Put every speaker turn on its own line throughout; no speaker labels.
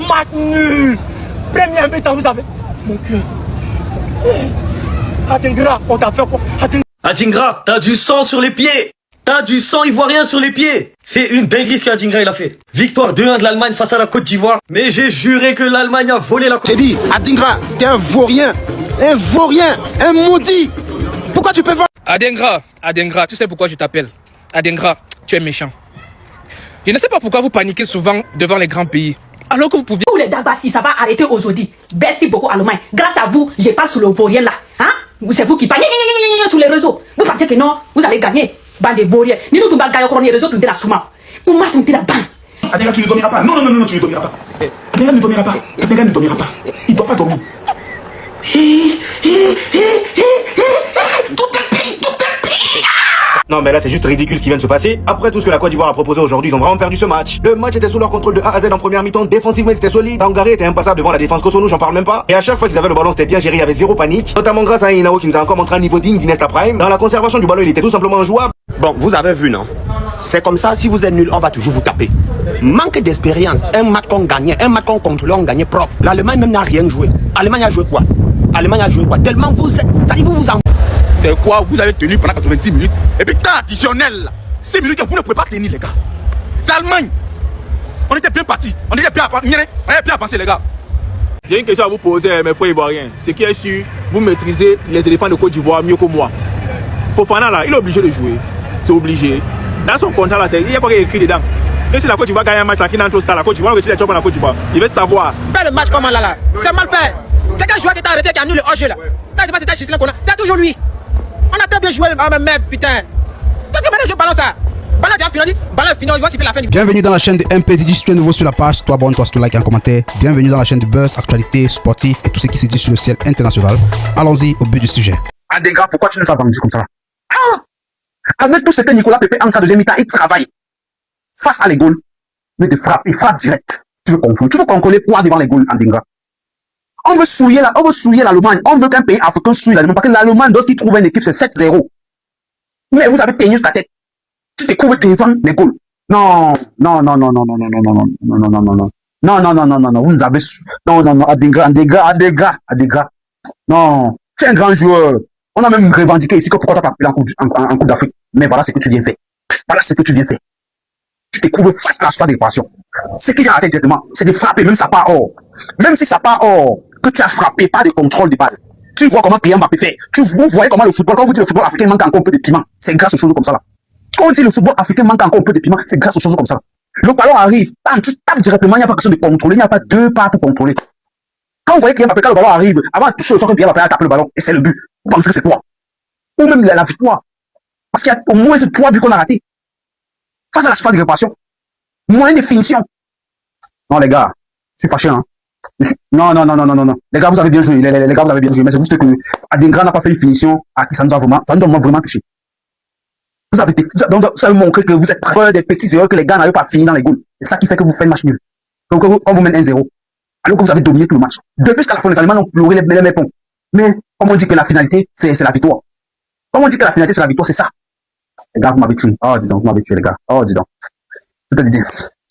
Match nul. Première mi-temps, vous avez mon cœur. Adingra, on t'a fait quoi?
Adingra, t'as du sang sur les pieds. T'as du sang ivoirien sur les pieds. C'est une dinguerie ce qu'Adingra il a fait. Victoire 2-1 de l'Allemagne face à la Côte d'Ivoire. Mais j'ai juré que l'Allemagne a volé la Côte d'Ivoire.
J'ai dit, Adingra, t'es un vaurien. Un vaurien. Un maudit. Pourquoi tu peux voir?
Adingra, tu sais pourquoi je t'appelle? Adingra, tu es méchant. Je ne sais pas pourquoi vous paniquez souvent devant les grands pays. Alors que vous pouviez...
Tous les Dabassi, ça va arrêter aujourd'hui. Merci beaucoup Allemagne. Grâce à vous, je parle sur le vaurien là. Hein? C'est vous qui parlez sur les réseaux. Vous pensez que non, vous allez gagner. Bande de vauriens. Ni nous tombons à les réseaux, tu la souma. Comment tu la ban?
Adingra, tu ne dormiras pas. Non, non, non, non, tu ne dormiras pas. Adingra ne dormira pas. Adingra ne dormira pas. Il ne doit pas dormir. Non mais là c'est juste ridicule ce qui vient de se passer. Après tout ce que la Côte d'Ivoire a proposé aujourd'hui, ils ont vraiment perdu ce match. Le match était sous leur contrôle de A à Z en première mi-temps. Défensivement ils étaient solides. Tangaré était impassable devant la défense Kosonou, j'en parle même pas. Et à chaque fois qu'ils avaient le ballon c'était bien géré, il y avait zéro panique. Notamment grâce à Inao qui nous a encore montré un niveau digne d'Inesta Prime. Dans la conservation du ballon il était tout simplement injouable.
Bon, vous avez vu, non? C'est comme ça, si vous êtes nul, on va toujours vous taper. Manque d'expérience. Un match qu'on gagnait, un match qu'on contrôlait, on gagnait propre. L'Allemagne même n'a rien joué. L'Allemagne a joué quoi? L'Allemagne a joué quoi? Tellement vous êtes... Ça dit vous vous en... C'est quoi? Vous avez tenu pendant 90 minutes. Et puis temps additionnel, 6 minutes que vous ne pouvez pas tenir les gars. C'est Allemagne. On était bien partis. On était bien avancés les gars.
J'ai une question à vous poser, mes frères ivoiriens. Ce qui est sûr, vous maîtrisez les éléphants de Côte d'Ivoire mieux que moi. Fofana là, il est obligé de jouer. C'est obligé. Dans son contrat là, il y a quoi qui est écrit dedans. Que si la Côte d'Ivoire gagne un match, ça qui n'entre pas la Côte d'Ivoire, on retire les champions de la Côte d'Ivoire. Il veut savoir.
Pas le match comment là. C'est mal fait. C'est quel joueur qui t'a arrêté qui a annulé le hors-jeu là. Ça c'est pas c'était Chislin qu'on a. C'est toujours lui. On a très bien joué. Ah mais merde putain. Ça c'est maintenant je balance ça. Balance déjà fini. Balance fini, il va siffler la fin du.
Bienvenue dans la chaîne de MPD. Si tu es nouveau sur la page, toi abonne-toi, toi like et un commentaire. Bienvenue dans la chaîne de buzz, actualité, sportif et tout ce qui se dit sur le ciel international. Allons-y au but du sujet.
Adingra, pourquoi tu nous as vendu comme ça là? Avec tout ce que Nicolas Pepe en sa deuxième mi-temps, il travaille face à les goals. Mais il frappe direct. Tu veux contrôler quoi devant les goals, Adingra? On veut souiller l'Allemagne. On veut qu'un pays africain souille l'Allemagne. Parce que l'Allemagne, lorsqu'il trouve une équipe, c'est 7-0. Mais vous avez tenu ta tête. Tu te couvres devant les goals. Non. Vous nous avez non, Adingra. Non. C'est un grand joueur. On a même revendiqué ici que pourquoi tu n'as pas pris en Coupe d'Afrique. Mais voilà ce que tu viens faire. Tu te couvres face à la soirée d'équation. Ce qui vient à la tête directement, c'est de frapper, même ça part hors. Même si ça part hors, que tu as frappé, pas de contrôle de balle. Tu vois comment Kylian Mbappé fait. Vous voyez comment le football, quand vous dites le football africain manque encore un peu de piment, c'est grâce aux choses comme ça là. Quand on dit le football africain manque encore un peu de piment, c'est grâce aux choses comme ça là. Le ballon arrive, bam, tu tapes directement, il n'y a pas question de contrôler, il n'y a pas deux pas pour contrôler. Quand vous voyez Kylian Mbappé, quand le ballon arrive, avant de toucher le sol, Kylian Mbappé a tapé le ballon, et c'est le but. Vous pensez que c'est quoi? Ou même la victoire. Parce qu'il y a au moins ces 3 buts qu'on a ratés. Face à la surface de réparation. Moyen de finition. Non, les gars, je suis fâché, hein. Non. Les gars, vous avez bien joué. Les gars, vous avez bien joué. Mais c'est juste que Adingra n'a pas fait une finition à qui ça nous a vraiment touché. Vous avez montré que vous êtes près des petits erreurs que les gars n'avaient pas fini dans les goals. C'est ça qui fait que vous faites le match nul. Donc, on vous mène 1-0. Alors que vous avez dominé tout le match. Depuis qu'à la fin, les Allemands ont pleuré les ponts. Mais, comme on dit que la finalité, c'est la victoire. Comme on dit que la finalité, c'est la victoire, c'est ça. Les gars, vous m'avez tué. Oh, dis donc, vous m'avez tué, les gars. Oh, dis donc. Tout à dit.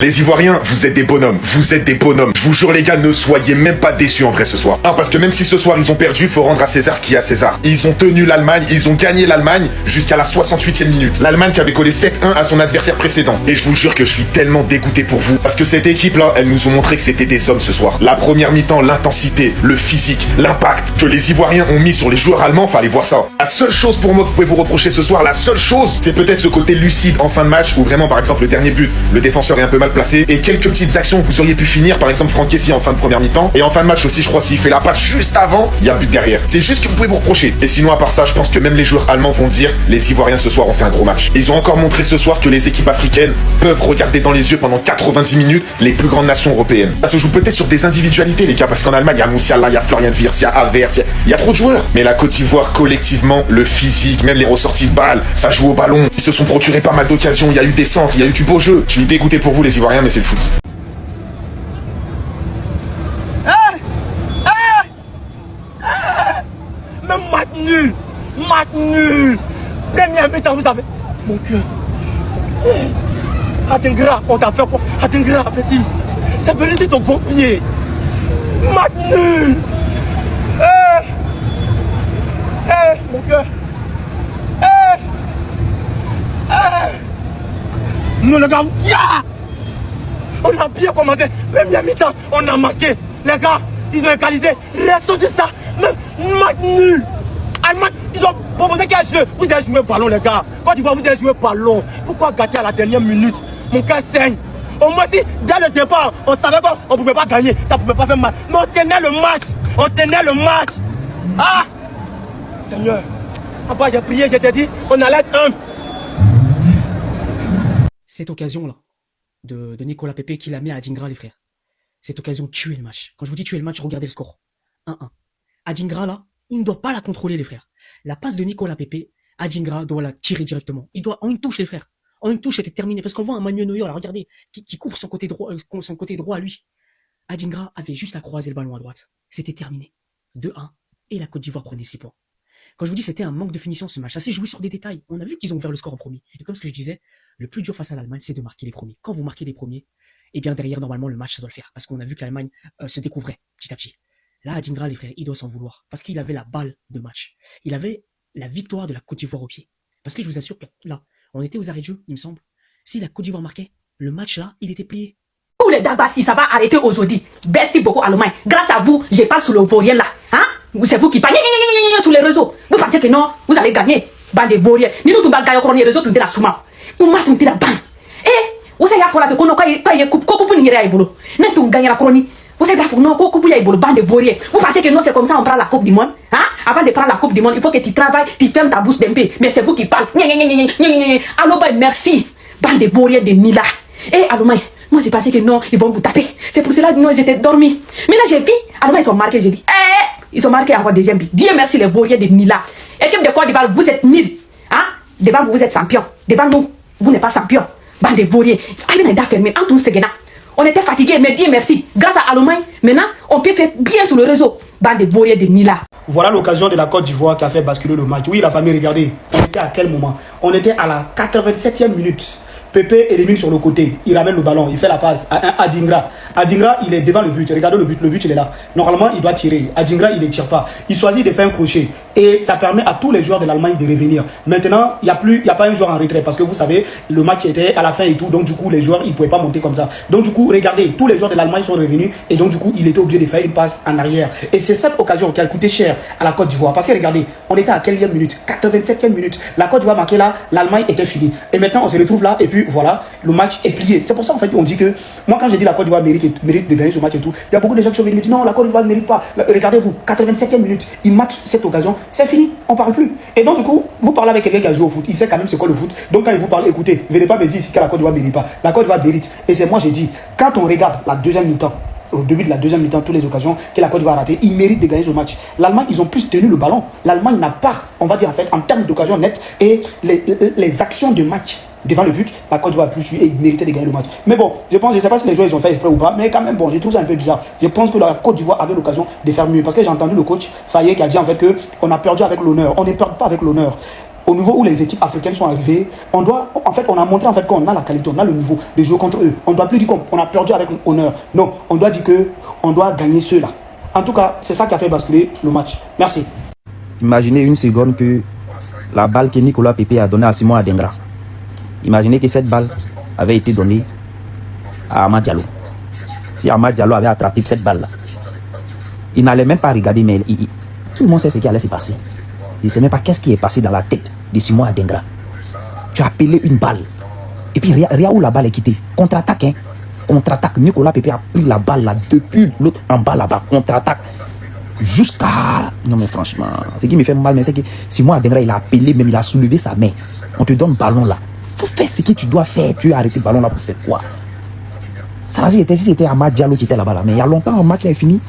Les Ivoiriens, vous êtes des bonhommes, Je vous jure les gars, ne soyez même pas déçus en vrai ce soir. Parce que même si ce soir ils ont perdu, faut rendre à César ce qu'il y a à César. Ils ont tenu l'Allemagne, ils ont gagné l'Allemagne jusqu'à la 68e minute. L'Allemagne qui avait collé 7-1 à son adversaire précédent. Et je vous jure que je suis tellement dégoûté pour vous. Parce que cette équipe là, elles nous ont montré que c'était des hommes ce soir. La première mi-temps, l'intensité, le physique, l'impact que les Ivoiriens ont mis sur les joueurs allemands, fallait voir ça. La seule chose pour moi que vous pouvez vous reprocher ce soir, la seule chose, c'est peut-être ce côté lucide en fin de match où vraiment par exemple le dernier but, le défenseur est un peu mal placé et quelques petites actions que vous auriez pu finir, par exemple Franck Kessie en fin de première mi-temps, et en fin de match aussi je crois s'il fait la passe juste avant, il y a but derrière. C'est juste que vous pouvez vous reprocher. Et sinon à part ça, je pense que même les joueurs allemands vont dire, les Ivoiriens ce soir ont fait un gros match. Ils ont encore montré ce soir que les équipes africaines peuvent regarder dans les yeux pendant 90 minutes les plus grandes nations européennes. Ça se joue peut-être sur des individualités les gars, parce qu'en Allemagne il y a Moussiala, il y a Florian Wirtz, il y a Havertz, il y a trop de joueurs. Mais la Côte d'Ivoire collectivement, le physique, même les ressorties de balles, ça joue au ballon. Ils se sont procuré pas mal d'occasions, il y a eu des centres, il y a eu du beau jeu. Je suis dégoûté pour vous les Ivoiriens, mais c'est le foot.
Même match nul. Première mi-temps, vous avez mon cœur. Adingra, on t'a fait quoi? Adingra, petit.
C'est venu sur ton bon pied. Match nul. Mon cœur. Nous, les gars, on a bien commencé. Première mi-temps, on a marqué. Les gars, ils ont égalisé. Restons sur ça. Même match nul. Allemagne, ils ont proposé qu'un jeu. Vous avez joué ballon, les gars. Quand tu vois, vous avez joué ballon. Pourquoi gâter à la dernière minute? Mon cœur saigne. Au moins, si dès le départ, on savait qu'on ne pouvait pas gagner, ça ne pouvait pas faire mal. Mais on tenait le match. On tenait le match. Ah! Seigneur. Papa, j'ai prié, je t'ai dit, on allait être humble.
Cette occasion-là de Nicolas Pepe qui l'a mis à Adingra, les frères. Cette occasion tuait le match. Quand je vous dis tuer le match, regardez le score. 1-1. Adingra, là, il ne doit pas la contrôler, les frères. La passe de Nicolas Pepe, Adingra doit la tirer directement. En une touche, les frères. En une touche, c'était terminé. Parce qu'on voit un Manuel Neuer, là, regardez, qui couvre son côté droit à lui. Adingra avait juste à croiser le ballon à droite. C'était terminé. 2-1. Et la Côte d'Ivoire prenait 6 points. Quand je vous dis c'était un manque de finition ce match, ça s'est joué sur des détails. On a vu qu'ils ont ouvert le score en premier. Et comme ce que je disais, le plus dur face à l'Allemagne, c'est de marquer les premiers. Quand vous marquez les premiers, et bien derrière, normalement, le match, ça doit le faire. Parce qu'on a vu que l'Allemagne se découvrait petit à petit. Là, Adingra, les frères, il doit s'en vouloir. Parce qu'il avait la balle de match. Il avait la victoire de la Côte d'Ivoire au pied. Parce que je vous assure que là, on était aux arrêts de jeu, il me semble. Si la Côte d'Ivoire marquait, le match là, il était plié.
Tous les Dagbassi, ça va arrêter aujourd'hui. Merci beaucoup, Allemagne. Grâce à vous, je parle sur le vaurien là. Hein? C'est vous qui parlez sur les réseaux. Vous pensez que non, vous allez gagner. Bande de vauriens. Ni nous, tombe à les réseaux, tout est la souma. Comment tu es la bande? Vous savez, il faut la te connaître quand il y a coupe ni rien bolo. N'a tu gagner la chronique. Vous savez, il faut non coupe ya bolo bande de vauriens. Vous pensez que non, c'est comme ça on prend la coupe du monde? Hein? Avant de prendre la coupe du monde, il faut que tu travailles, tu fermes ta bouche d'un peu. Mais c'est vous qui parlez. Allô, merci. Bande de vauriens de Mila. Allemagne. Moi, j'ai pensé que non, ils vont vous taper. C'est pour cela que non, j'étais dormi. Mais là, j'ai vu. Alors, ils sont marqués, j'ai dit. Ils sont marqués encore deuxième but. Dieu merci, les vauriens de Nila. Équipe de Côte d'Ivoire, vous êtes nuls. Hein? Devant vous, vous êtes champion. Devant nous, vous n'êtes pas champion. Bande de vauriens. Allez, on est fermé. En tout ce on était fatigués, mais Dieu merci. Grâce à Allemagne, maintenant, on peut faire bien sur le réseau. Bande de vauriens de Nila.
Voilà l'occasion de la Côte d'Ivoire qui a fait basculer le match. Oui, la famille, regardez. On était à quel moment? On était à la 87e minute. Pepe élimine sur le côté, il ramène le ballon, il fait la passe à Adingra. Adingra, il est devant le but, regardez le but il est là. Normalement, il doit tirer. Adingra, il ne tire pas. Il choisit de faire un crochet et ça permet à tous les joueurs de l'Allemagne de revenir. Maintenant, il n'y a pas un joueur en retrait parce que vous savez, le match était à la fin et tout, donc du coup, les joueurs, ils ne pouvaient pas monter comme ça. Donc du coup, regardez, tous les joueurs de l'Allemagne sont revenus et donc du coup, il était obligé de faire une passe en arrière. Et c'est cette occasion qui a coûté cher à la Côte d'Ivoire parce que regardez, on était à quelle minute? 87e minute. La Côte d'Ivoire marquait là, l'Allemagne était finie. Et maintenant, on se retrouve là et puis voilà, le match est plié. C'est pour ça en fait on dit que moi quand j'ai dit la Côte d'Ivoire mérite de gagner ce match et tout, il y a beaucoup de gens qui sont venus me dire non, la Côte d'Ivoire ne mérite pas. Regardez-vous, 87e minute, il match cette occasion, c'est fini, on parle plus. Et donc du coup, vous parlez avec quelqu'un qui a joué au foot, il sait quand même c'est quoi le foot. Donc quand il vous parle, écoutez, venez pas me dire ici que la Côte d'Ivoire mérite pas. La Côte d'Ivoire mérite. Et c'est moi j'ai dit, quand on regarde la deuxième mi-temps, au début de la deuxième mi-temps, toutes les occasions que la Côte d'Ivoire a ratées, ils méritent de gagner ce match. L'Allemagne, ils ont plus tenu le ballon. L'Allemagne n'a pas, on va dire en fait, en termes d'occasion nette et les actions de match devant le but, la Côte d'Ivoire a plus et ils méritaient de gagner le match. Mais bon, je ne sais pas si les joueurs ils ont fait exprès ou pas, mais quand même, bon, je trouve ça un peu bizarre. Je pense que la Côte d'Ivoire avait l'occasion de faire mieux parce que j'ai entendu le coach Fayet qui a dit en fait qu'on a perdu avec l'honneur. On ne perd pas avec l'honneur. Au niveau où les équipes africaines sont arrivées, on a montré en fait qu'on a la qualité, on a le niveau de jouer contre eux. On ne doit plus dire qu'on a perdu avec honneur. Non, on doit dire qu'on doit gagner ceux-là. En tout cas, c'est ça qui a fait basculer le match. Merci.
Imaginez une seconde que la balle que Nicolas Pepe a donnée à Simon Adingra. Imaginez que cette balle avait été donnée à Amad Diallo. Si Amad Diallo avait attrapé cette balle-là, il n'allait même pas regarder, mais tout le monde sait ce qui allait se passer. Il ne sait même pas qu'est-ce qui est passé dans la tête de Simon Adingra. Tu as appelé une balle. Et puis, regarde où la balle est quittée. Contre-attaque, hein. Contre-attaque. Nicolas Pepe a pris la balle là, depuis l'autre en bas là-bas. Contre-attaque. Jusqu'à... Non mais franchement, ce qui me fait mal, mais c'est que Simon Adingra, il a appelé, même il a soulevé sa main. On te donne le ballon là. Faut faire ce que tu dois faire. Tu as arrêté le ballon là pour faire quoi? Ça va, si c'était Amad Diallo qui était là-bas là. Mais il y a longtemps, le match est fini.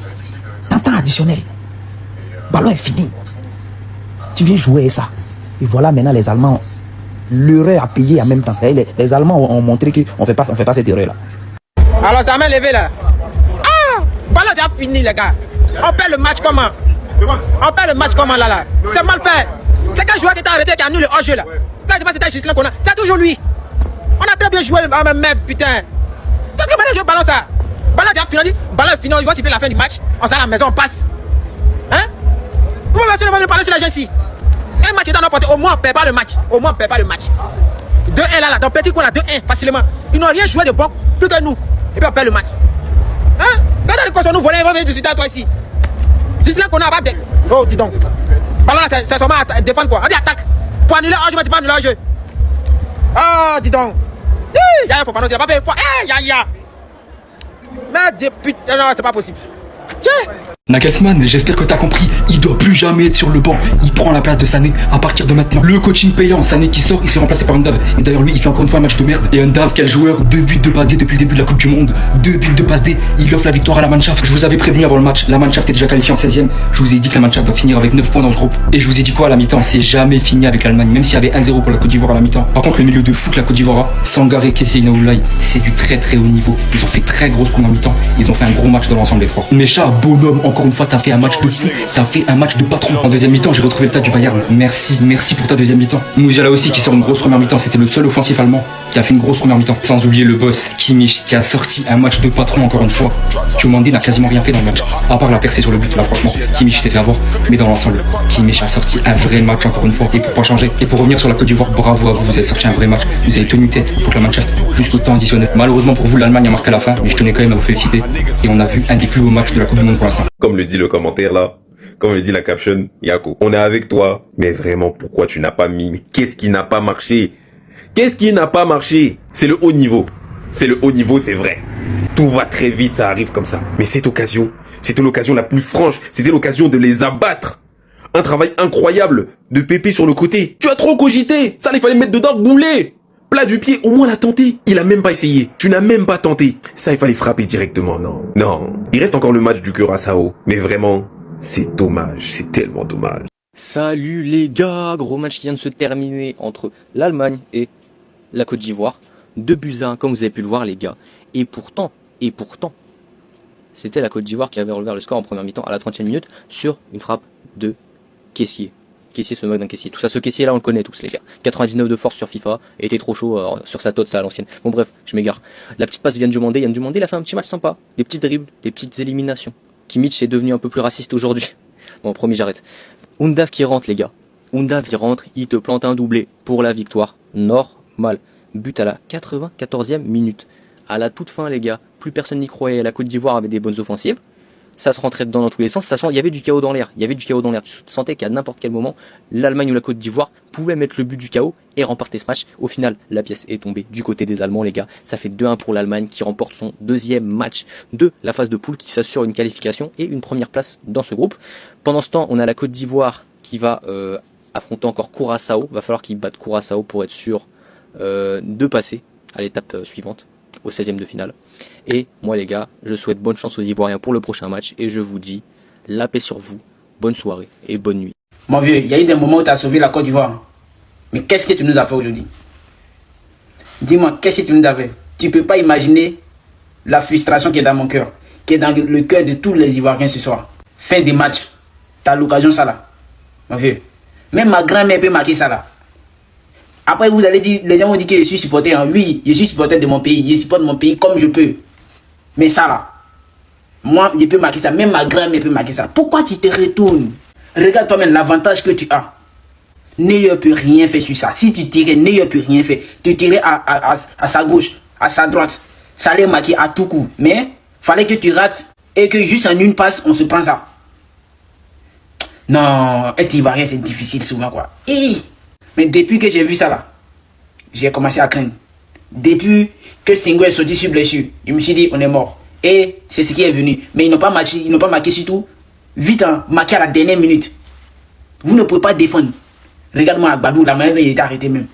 Temps additionnel. Le ballon est fini. Tu viens jouer ça. Et voilà maintenant les Allemands, l'erreur à payer en même temps. Les Allemands ont montré qu'on ne fait pas cette erreur là.
Alors ça m'a levé là. Ah, ballon déjà fini les gars. On perd le match comment? On perd le match comment là? C'est mal fait. C'est quel joueur qui t'a arrêté qui a annulé le hors-jeu là? Ça c'est pas c'était Gislain qu'on a. C'est toujours lui. On a très bien joué, mais merde putain. C'est que maintenant je balance ça. Ballon déjà fini, ballon est fini, il va siffler la fin du match. On s'en à la maison, on passe. Hein? Vous pouvez me parler sur la gens ici. Un match est dans notre portée, au moins on perd pas le match. Au moins on perd pas le match. 2-1 là, dans petit coup, on a 2-1 facilement. Ils n'ont rien joué de bon, plus que nous. Et puis on perd le match. Hein? Quand les cons nous voler, ils vont venir discuter à toi ici. Juste là qu'on a abattu. Oh, dis donc. Ballon là, c'est seulement à défendre quoi. On dit attaque. Pour annuler un jeu, tu peux annuler un jeu. Oh, dis donc. Yaya Fofana, il a pas fait une fois. Yaya. Mais putain, non, c'est pas possible. Tiens.
Nagelsmann, j'espère que t'as compris, il doit plus jamais être sur le banc, il prend la place de Sané à partir de maintenant. Le coaching payant, Sané qui sort, il s'est remplacé par Undav. Et d'ailleurs lui, il fait encore une fois un match de merde. Et Undav, quel joueur, 2 buts de passe D depuis le début de la Coupe du Monde, 2 buts de passe D, il offre la victoire à la Mannschaft. Je vous avais prévenu avant le match, la Mannschaft est déjà qualifiée en 16ème, je vous ai dit que la Mannschaft va finir avec 9 points dans ce groupe. Et je vous ai dit quoi à la mi-temps, c'est jamais fini avec l'Allemagne, même s'il y avait 1-0 pour la Côte d'Ivoire à la mi-temps. Par contre, le milieu de fou que la Côte d'Ivoire a, Sangaré, Kessie, Naoulaye, c'est du très très haut niveau. Ils ont fait très grosse première mi-temps, ils ont fait un gros match dans l'ensemble des trois. Mecha, bonhomme, encore une fois, t'as fait un match de fou, t'as fait un match de patron. En deuxième mi-temps, j'ai retrouvé le tas du Bayern. Merci pour ta deuxième mi-temps. Musiala aussi qui sort une grosse première mi-temps, c'était le seul offensif allemand qui a fait une grosse première mi-temps. Sans oublier le boss, Kimmich, qui a sorti un match de patron encore une fois. Tchouameni n'a quasiment rien fait dans le match, à part la percée sur le but là, franchement. Kimmich s'est fait avoir, mais dans l'ensemble, Kimmich a sorti un vrai match encore une fois. Et pour pas changer, et pour revenir sur la Côte d'Ivoire, bravo à vous, vous avez sorti un vrai match. Vous avez tenu tête pour la Mannschaft jusqu'au temps additionnel. Malheureusement pour vous, l'Allemagne a marqué à la fin, mais je tenais quand même à vous féliciter. Et on a vu un des plus beaux matchs de la Coupe du Monde pour l'instant.
Comme le dit le commentaire là, comme le dit la caption, Yako, on est avec toi, mais vraiment, pourquoi tu n'as pas mis? Qu'est-ce qui n'a pas marché? Qu'est-ce qui n'a pas marché? C'est le haut niveau. C'est le haut niveau, c'est vrai. Tout va très vite, ça arrive comme ça. Mais cette occasion, c'était l'occasion la plus franche. C'était l'occasion de les abattre. Un travail incroyable de Pépé sur le côté. Tu as trop cogité. Ça, il fallait mettre dedans, bouler. Plat du pied, au moins l'a tenté. Il a même pas essayé. Tu n'as même pas tenté. Ça, il fallait frapper directement. Non. Non. Il reste encore le match du Curaçao. Mais vraiment, c'est dommage. C'est tellement dommage.
Salut les gars. Gros match qui vient de se terminer entre l'Allemagne et la Côte d'Ivoire. 2-1, comme vous avez pu le voir les gars. Et pourtant, c'était la Côte d'Ivoire qui avait relevé le score en première mi-temps à la 30e minute sur une frappe de Kessié. Kessié se moque d'un Kessié. Tout ça, ce Kessié là, on le connaît tous les gars. 99 de force sur FIFA, était trop chaud sur sa tote, ça à l'ancienne. Bon bref, je m'égare. La petite passe de Yann Dumondé, il a fait un petit match sympa. Des petits dribbles, des petites éliminations. Kimmich est devenu un peu plus raciste aujourd'hui. Bon, promis, j'arrête. Undav qui rentre les gars. Undav il rentre, il te plante un doublé pour la victoire. Normal. But à la 94e minute. À la toute fin les gars, plus personne n'y croyait. La Côte d'Ivoire avait des bonnes offensives. Ça se rentrait dedans dans tous les sens. Il y avait du chaos dans l'air. Tu sentais qu'à n'importe quel moment, l'Allemagne ou la Côte d'Ivoire pouvaient mettre le but du chaos et remporter ce match. Au final, la pièce est tombée du côté des Allemands, les gars. Ça fait 2-1 pour l'Allemagne qui remporte son deuxième match de la phase de poule, qui s'assure une qualification et une première place dans ce groupe. Pendant ce temps, on a la Côte d'Ivoire qui va affronter encore Curaçao. Va falloir qu'ils battent Curaçao pour être sûr de passer à l'étape suivante, au 16e de finale. Et moi les gars, je souhaite bonne chance aux Ivoiriens pour le prochain match et je vous dis la paix sur vous, bonne soirée et bonne nuit.
Mon vieux, il y a eu des moments où tu as sauvé la Côte d'Ivoire. Mais qu'est-ce que tu nous as fait aujourd'hui? Dis-moi, qu'est-ce que tu nous as fait? Tu peux pas imaginer la frustration qui est dans mon cœur, qui est dans le cœur de tous les Ivoiriens ce soir. Fin des matchs, tu as l'occasion ça là. Mon vieux, même ma grand-mère peut marquer ça là. Après, vous allez dire, les gens vont dire que je suis supporter. Hein. Oui, je suis supporter de mon pays. Je supporte mon pays comme je peux. Mais ça là, moi, je peux marquer ça. Même ma grand-mère peut marquer ça. Pourquoi tu te retournes? Regarde toi-même l'avantage que tu as. Neuer peut rien faire sur ça. Si tu tirais, Neuer peut rien faire. Tu tirais à sa gauche, à sa droite. Ça allait marquer à tout coup. Mais, fallait que tu rates et que juste en une passe, on se prend ça. Non, être Ivoirien, c'est difficile souvent quoi. Mais depuis que j'ai vu ça là, j'ai commencé à craindre. Depuis que Senghor est sorti sur blessure, je me suis dit on est mort. Et c'est ce qui est venu. Mais ils n'ont pas marqué surtout. Vite, hein, marqué à la dernière minute. Vous ne pouvez pas défendre. Regarde-moi Agbadou, la manière dont il est arrêté même.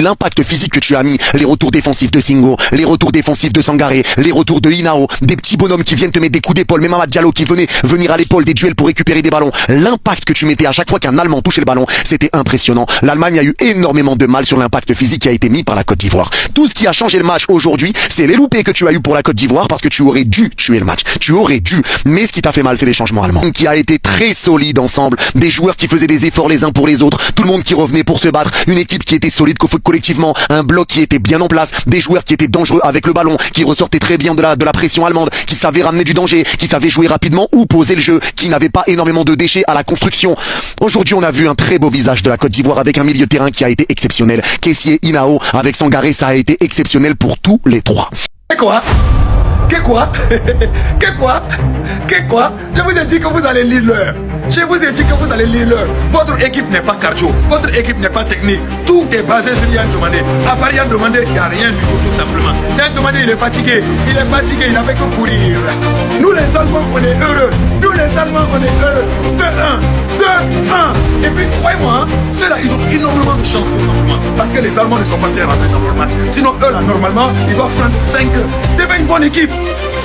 L'impact physique que tu as mis, les retours défensifs de Senghor, les retours défensifs de Sangaré, les retours de Hinao, des petits bonhommes qui viennent te mettre des coups d'épaule, même Amad Diallo qui venait venir à l'épaule, des duels pour récupérer des ballons. L'impact que tu mettais à chaque fois qu'un Allemand touchait le ballon, c'était impressionnant. L'Allemagne a eu énormément de mal sur l'impact physique qui a été mis par la Côte d'Ivoire. Tout ce qui a changé le match aujourd'hui, c'est les loupés que tu as eu pour la Côte d'Ivoire parce que tu aurais dû tuer le match. Tu aurais dû. Mais ce qui t'a fait mal, c'est les changements allemands. Qui a été très solide ensemble. Des joueurs qui faisaient des efforts les uns pour les autres. Tout le monde qui revenait pour se battre. Une équipe qui était solide, collectivement, un bloc qui était bien en place, des joueurs qui étaient dangereux avec le ballon, qui ressortaient très bien de la pression allemande, qui savaient ramener du danger, qui savaient jouer rapidement ou poser le jeu, qui n'avaient pas énormément de déchets à la construction. Aujourd'hui, on a vu un très beau visage de la Côte d'Ivoire avec un milieu de terrain qui a été exceptionnel. Kessié, Inao, avec Sangaré, ça a été exceptionnel pour tous les trois.
Quoi? Je vous ai dit que vous allez lire l'heure. Votre équipe n'est pas cardio, votre équipe n'est pas technique. Tout est basé sur Yann Domandé. À part Yann Domandé, il n'y a rien du tout simplement. Yann Domandé, il est fatigué, il a fait que courir. Nous les Allemands, on est heureux. 2-1. Et puis, croyez-moi, ceux-là, ils ont énormément de chance tout simplement. Parce que les Allemands ne sont pas bien rentrés normalement. Sinon, eux, là, normalement, ils doivent prendre 5. C'est pas une bonne équipe.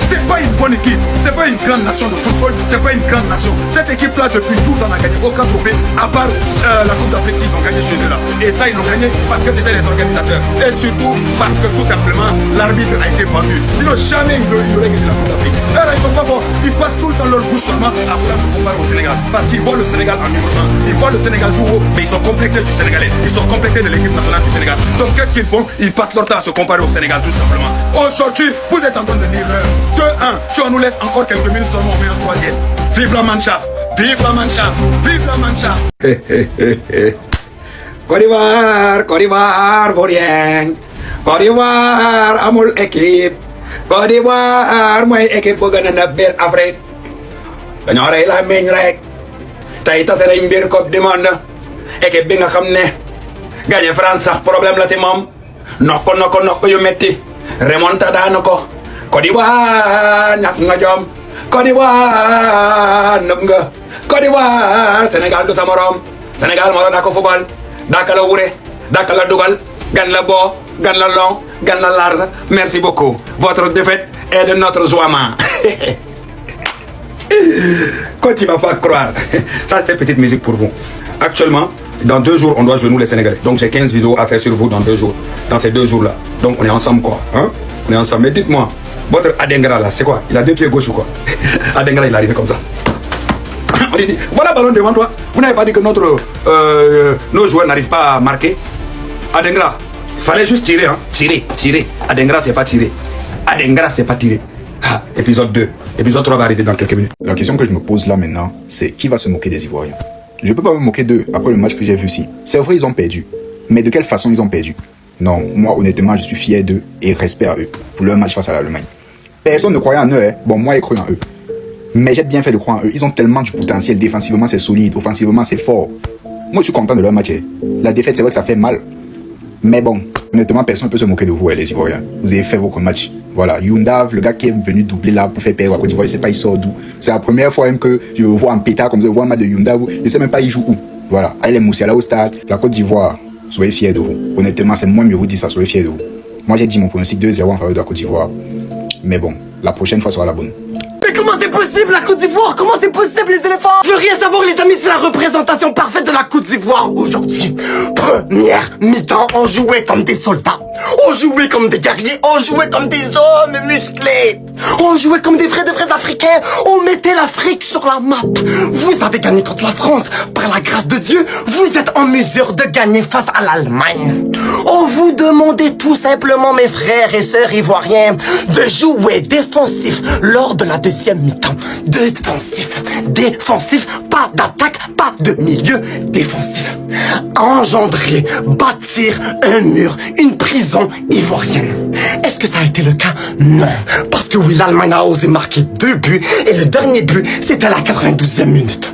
C'est pas une bonne équipe, c'est pas une grande nation de football, c'est pas une grande nation. Cette équipe-là, depuis 12 ans, n'a gagné aucun trophée, à part la Coupe d'Afrique qu'ils ont gagné chez eux là. Et ça, ils l'ont gagné parce que c'était les organisateurs. Et surtout parce que tout simplement, l'arbitre a été vendu. Sinon, jamais ils auraient gagné la Coupe d'Afrique. Eux là, ils sont pas forts. Ils passent tout le temps leur bouche seulement à vouloir se comparer au Sénégal. Parce qu'ils voient le Sénégal en numéro 1. Ils voient le Sénégal tout haut, mais ils sont complexés du Sénégalais. Ils sont complexés de l'équipe nationale du Sénégal. Donc, qu'est-ce qu'ils font? Ils passent leur temps à se comparer au Sénégal, tout simplement. Aujourd'hui, vous êtes en train de lire l'heure. 2-1. Si on nous laisse encore quelques minutes, on met en troisième. Vive la Mannschaft! Vive la Mannschaft! Vive la Mannschaft! Côte d'Ivoire, vaurien. Côte d'Ivoire, amul équipe. Côte d'Ivoire, mooy équipe bu gën a nëb biir Afrique. Dañoo rey la meñ rek. Tey tase nañ biir Coupe du Monde. Équipe bi nga xam ne gagné France sax problème la ci moom. Nokk yu metti. Remontada na ko. Côte d'Ivoire ñàkk nga jom. Côte d'Ivoire nëb nga. Côte d'Ivoire Sénégal du sa morom. Sénégal moo la daa ko football. Daka la wure. Daka la dugal. Gan la beau. Gan la long. Gan la large. Merci beaucoup. Votre défaite est de notre joie. Quand tu vas pas croire. Ça c'était petite musique pour vous. Actuellement, dans 2 jours, on doit jouer nous les Sénégalais. Donc j'ai 15 vidéos à faire sur vous dans 2 jours. Dans ces 2 jours-là. Donc on est ensemble quoi. Hein? On est ensemble. Mais dites-moi, votre Adengra là, c'est quoi? Il a 2 pieds gauche ou quoi? Adengra, il est arrivé comme ça. On dit, voilà le ballon devant toi. Vous n'avez pas dit que nos joueurs n'arrivent pas à marquer? Adengra, il fallait juste tirer, hein? Tirer. Adengra, c'est pas tirer. Ah, épisode 2. Épisode 3 va arriver dans quelques minutes.
La question que je me pose là maintenant, c'est qui va se moquer des Ivoiriens? Je peux pas me moquer d'eux après le match que j'ai vu ici. C'est vrai, ils ont perdu. Mais de quelle façon ils ont perdu? Non, moi honnêtement, je suis fier d'eux et respect à eux pour leur match face à l'Allemagne. Personne ne croyait en eux, hein. Bon, moi j'ai cru en eux. Mais j'ai bien fait de croire en eux. Ils ont tellement du potentiel. Défensivement, c'est solide. Offensivement, c'est fort. Moi, je suis content de leur match. La défaite, c'est vrai que ça fait mal. Mais bon, honnêtement, personne ne peut se moquer de vous, les Ivoiriens. Vous avez fait votre match. Voilà, Youndav, le gars qui est venu doubler là pour faire perdre à Côte d'Ivoire, je sais pas, il sort d'où. C'est la première fois même que je le vois en pétard comme ça, je vois un match de Youndav, je sais même pas il joue où. Voilà, il est Moussiala au stade, la Côte d'Ivoire, soyez fiers de vous. Honnêtement, c'est moi qui vous dis ça, soyez fiers de vous. Moi, j'ai dit mon pronostic 2-0 en faveur de la Côte d'Ivoire. Mais bon, la prochaine fois sera la bonne.
Mais comment c'est possible la Côte d'Ivoire? Comment c'est possible les éléphants? Je veux rien savoir les amis, c'est la représentation parfaite de la Côte d'Ivoire aujourd'hui. Première mi-temps, on jouait comme des soldats. On jouait comme des guerriers, on jouait comme des hommes musclés. On jouait comme des vrais Africains. On mettait l'Afrique sur la map. Vous avez gagné contre la France. Par la grâce de Dieu, vous êtes en mesure de gagner face à l'Allemagne. On vous demandait tout simplement, mes frères et sœurs ivoiriens, de jouer défensif lors de la deuxième mi-temps. Défensif, pas d'attaque, pas de milieu, défensif. Engendrer, bâtir un mur, une prison ivoirienne. Est-ce que ça a été le cas? Non. Parce que oui, l'Allemagne a osé marquer 2 buts et le dernier but, c'était à la 92e minute.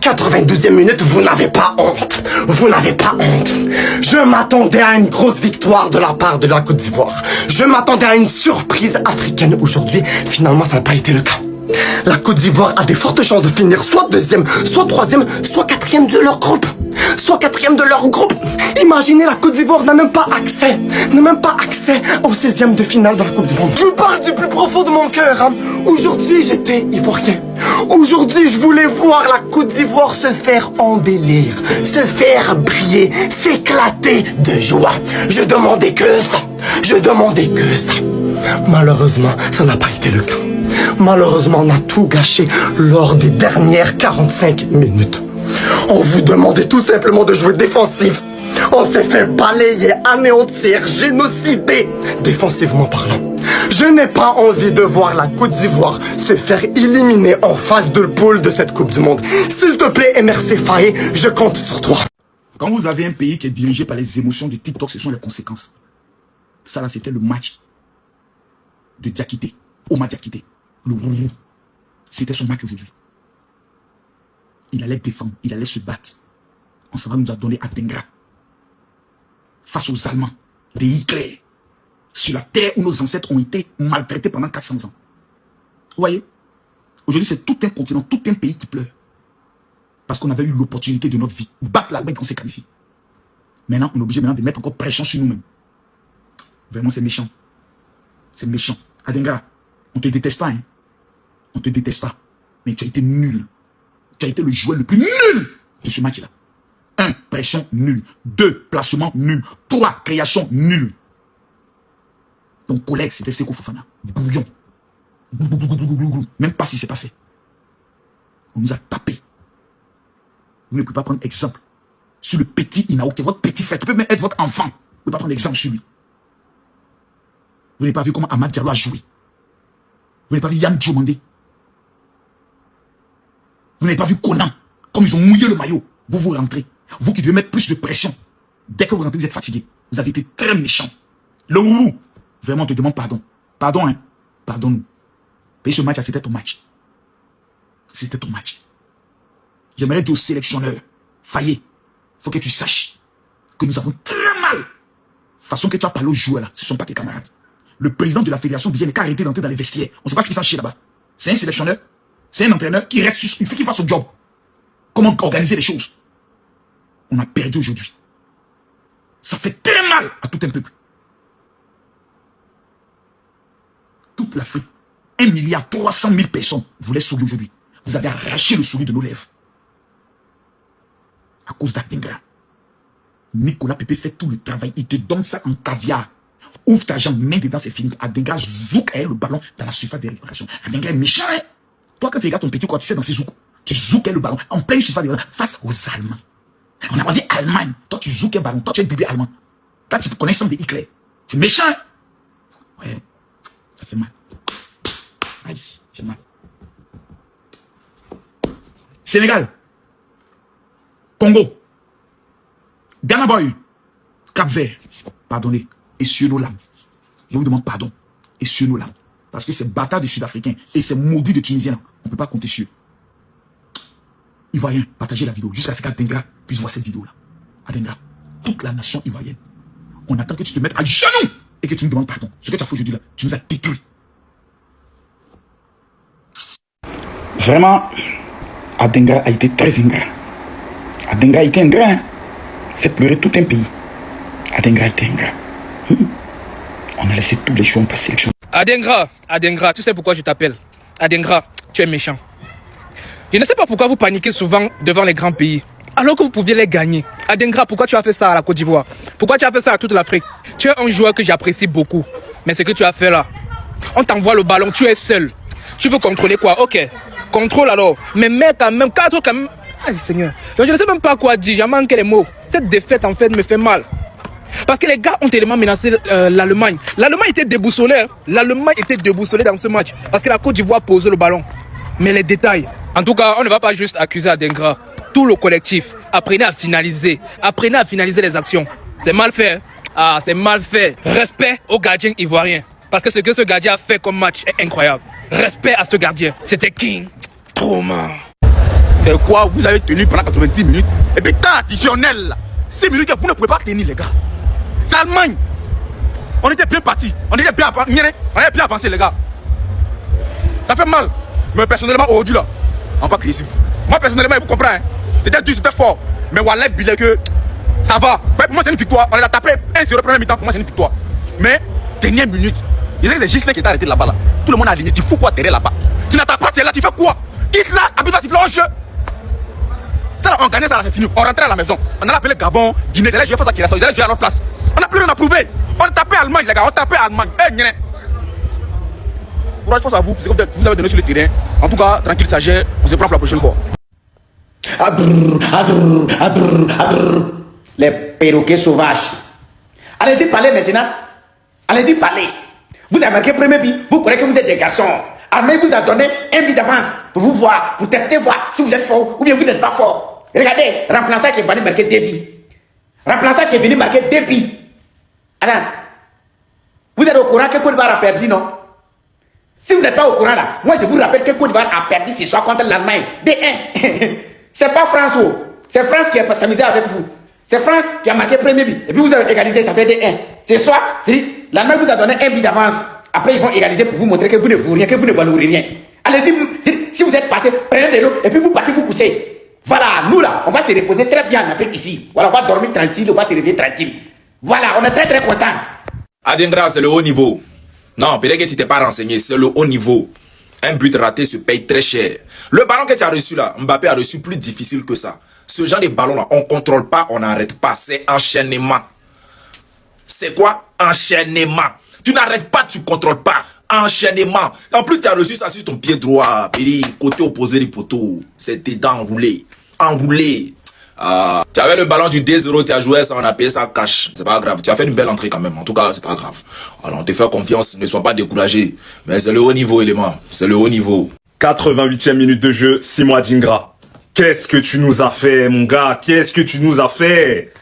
92e minute, vous n'avez pas honte. Vous n'avez pas honte. Je m'attendais à une grosse victoire de la part de la Côte d'Ivoire. Je m'attendais à une surprise africaine aujourd'hui. Finalement, ça n'a pas été le cas. La Côte d'Ivoire a des fortes chances de finir soit 2e, soit 3e, soit 4e de leur groupe. Imaginez, la Côte d'Ivoire n'a même pas accès au 16e de finale de la Coupe du Monde. Je vous parle du plus profond de mon cœur. Hein. Aujourd'hui, j'étais ivoirien. Aujourd'hui, je voulais voir la Côte d'Ivoire se faire embellir, se faire briller, s'éclater de joie. Je demandais que ça. Malheureusement, ça n'a pas été le cas. Malheureusement, on a tout gâché lors des dernières 45 minutes. On vous demandait tout simplement de jouer défensif. On s'est fait balayer, anéantir, génocider, défensivement parlant. Je n'ai pas envie de voir la Côte d'Ivoire se faire éliminer en phase de poule de cette Coupe du Monde. S'il te plaît, MRC Faye, je compte sur toi.
Quand vous avez un pays qui est dirigé par les émotions de TikTok, ce sont les conséquences. Ça là, c'était le match de Diakité. Omar Diakité. Le roux. C'était son match aujourd'hui. Il allait défendre, il allait se battre. On s'en va nous a donné à Dengra. Face aux Allemands, des Hitler. Sur la terre où nos ancêtres ont été maltraités pendant 400 ans. Vous voyez? Aujourd'hui, c'est tout un continent, tout un pays qui pleure. Parce qu'on avait eu l'opportunité de notre vie. Battre l'Allemagne qu'on s'est qualifié. Maintenant, on est obligé de mettre encore pression sur nous-mêmes. Vraiment, c'est méchant. C'est méchant. Adengra, on te déteste pas, hein. On te déteste pas. Mais tu as été nul. Tu as été le joueur le plus nul de ce match-là. 1. Pression nulle. 2. Placement nul. 3. Création nulle. Ton collègue, c'était Seko Fofana. Bouillon. Même pas si c'est pas fait. On nous a tapé. Vous ne pouvez pas prendre exemple sur le petit Inao, qui est votre petit frère, qui peut même être votre enfant. Vous ne pouvez pas prendre exemple sur lui. Vous n'avez pas vu comment Amad Diallo a joué. Vous n'avez pas vu Yann Diomandé. Vous n'avez pas vu Conan. Comme ils ont mouillé le maillot. Vous rentrez. Vous qui devez mettre plus de pression. Dès que vous rentrez, vous êtes fatigué. Vous avez été très méchant. Le roux. Vraiment, on te demande pardon. Pardon, hein. Pardonne-nous. Et ce match, c'était ton match. C'était ton match. J'aimerais dire au sélectionneur, Faye, il faut que tu saches que nous avons très mal. Façon que tu as parlé aux joueurs là, ce ne sont pas tes camarades. Le président de la fédération dit qu'il n'est qu'à arrêter d'entrer dans les vestiaires. On ne sait pas ce qu'il s'en chie là-bas. C'est un sélectionneur, c'est un entraîneur qui reste juste, il faut qu'il fasse son job. Comment organiser les choses. On a perdu aujourd'hui. Ça fait très mal à tout un peuple. Toute l'Afrique, 1,3 milliard personnes voulaient sourire aujourd'hui. Vous avez arraché le sourire de nos lèvres. À cause d'Adengra. Nicolas Pepe fait tout le travail. Il te donne ça en caviar. Ouvre ta jambe, mets dedans, c'est fini. Adengra zouk le ballon dans la surface de réparation. Adengra est méchant, hein? Toi, quand tu regardes ton petit quoi, tu sais dans ses zouk. Tu zouk le ballon en pleine surface de réparation face aux Allemands. On a pas dit Allemagne. Toi, tu zouk le ballon. Toi, tu es bébé allemand. Toi, tu connais ça de Hitler. Tu es méchant, hein? Ouais. Ça fait mal. Aïe, j'ai mal. Sénégal. Congo. Ghana Boy. Cap-Vert. Pardonnez. Essuie nos larmes. Je vous demande pardon. Essuie nos larmes. Parce que ces bâtards de Sud-Africains et ces maudits de Tunisiens, on ne peut pas compter sur eux. Ivoiriens, partagez la vidéo jusqu'à ce qu'Adengra puisse voir cette vidéo-là. Adengra, toute la nation ivoirienne. On attend que tu te mettes à genoux et que tu nous demandes pardon. Ce que tu as fait aujourd'hui là, tu nous as détruits. Vraiment, Adengra a été très ingrat. Adengra a été ingrat. Hein? Fait pleurer tout un pays. Adengra a été ingrat. On a laissé tous les choix en ta sélection.
Adengra, tu sais pourquoi je t'appelle? Adengra, tu es méchant. Je ne sais pas pourquoi vous paniquez souvent devant les grands pays, alors que vous pouviez les gagner. Adengra, pourquoi tu as fait ça à la Côte d'Ivoire? Pourquoi tu as fait ça à toute l'Afrique? Tu es un joueur que j'apprécie beaucoup. Mais ce que tu as fait là, on t'envoie le ballon, tu es seul. Tu veux contrôler quoi? Ok, contrôle alors. Mais mets quand même, cadre quand même. Aïe Seigneur, donc je ne sais même pas quoi dire, j'ai manqué les mots. Cette défaite en fait me fait mal. Parce que les gars ont tellement menacé l'Allemagne. L'Allemagne était déboussolée. Hein. L'Allemagne était déboussolée dans ce match. Parce que la Côte d'Ivoire posait le ballon. Mais les détails. En tout cas, on ne va pas juste accuser Adengra. Tout le collectif. Apprenez à finaliser. Apprenez à finaliser les actions. C'est mal fait. Ah, c'est mal fait. Respect au gardien ivoirien. Parce que ce que ce gardien a fait comme match est incroyable. Respect à ce gardien. C'était King. Trauma.
C'est quoi? Vous avez tenu pendant 90 minutes. Et puis temps additionnel là. 6 minutes que vous ne pouvez pas tenir les gars. C'est Allemagne. On était bien partis. On était bien avancé les gars. Ça fait mal. Mais personnellement aujourd'hui là, on va pas crier sur vous. Moi personnellement, vous comprenez. Hein? C'était dur, c'était fort. Mais voilà, billet que ça va. Pour moi c'est une victoire. On a tapé 1-0 première mi-temps. Pour moi c'est une victoire. Mais dernière minute, il y a des Gislain qui étaient arrêtés là-bas là. Tout le monde a aligné. Tu fous quoi derrière là-bas? Tu n'attends pas, c'est là, tu fais quoi? Quitte là, habite là, tu fais un jeu. Ça là, on gagnait, ça là, c'est fini. On rentrait à la maison. On a appelé Gabon, Guinée, ils allaient jouer face à qui là, ils allaient jouer à leur place. On n'a plus rien à prouver. On a tapé Allemagne, les gars, on a tapé Allemagne. Courage, force à vous, c'est que vous avez donné sur le terrain. En tout cas, tranquille, ça gère, on se prend pour la prochaine fois.
Les perroquets sauvages. Allez-y parler maintenant. Allez-y parler. Vous avez marqué le premier but. Vous croyez que vous êtes des garçons. Allemagne vous a donné un but d'avance pour vous voir, pour tester, voir si vous êtes fort ou bien vous n'êtes pas fort. Regardez, remplaçant qui est venu marquer 2 buts. Remplaçant qui est venu marquer 2 buts. Alors, vous êtes au courant que Côte d'Ivoire a perdu, non? Si vous n'êtes pas au courant là, moi je vous rappelle que Côte d'Ivoire a perdu ce soir contre l'Allemagne. D1. C'est pas France, c'est France qui a s'amusé avec vous. C'est France qui a marqué le premier but. Et puis vous avez égalisé, ça fait D1. Ce soir, l'Allemagne vous a donné un but d'avance. Après, ils vont égaliser pour vous montrer que vous ne vaut rien, que vous ne valez rien. Allez-y, si vous êtes passé, prenez de l'eau et puis vous partez vous pousser. Voilà, nous là, on va se reposer très bien en Afrique ici. Voilà, on va dormir tranquille, on va se réveiller tranquille. Voilà, on est très très contents.
Adingra, c'est le haut niveau. Non, peut-être que tu t'es pas renseigné, c'est le haut niveau. Un but raté se paye très cher. Le ballon que tu as reçu là, Mbappé a reçu plus difficile que ça. Ce genre de ballon là, on contrôle pas, on n'arrête pas, c'est enchaînement. C'est quoi? Enchaînement. Tu n'arrêtes pas, tu contrôles pas. Enchaînement. En plus, tu as reçu ça sur ton pied droit. Puis, côté opposé du poteau. C'est tes dents enroulées. Enroulées. Tu avais le ballon du 2-0, tu as joué ça, on a payé ça cash. C'est pas grave. Tu as fait une belle entrée quand même. En tout cas, c'est pas grave. Alors, on te fait confiance. Ne sois pas découragé. Mais c'est le haut niveau, élément. C'est le haut niveau.
88e minute de jeu, Simon Adingra. Qu'est-ce que tu nous as fait, mon gars? Qu'est-ce que tu nous as fait?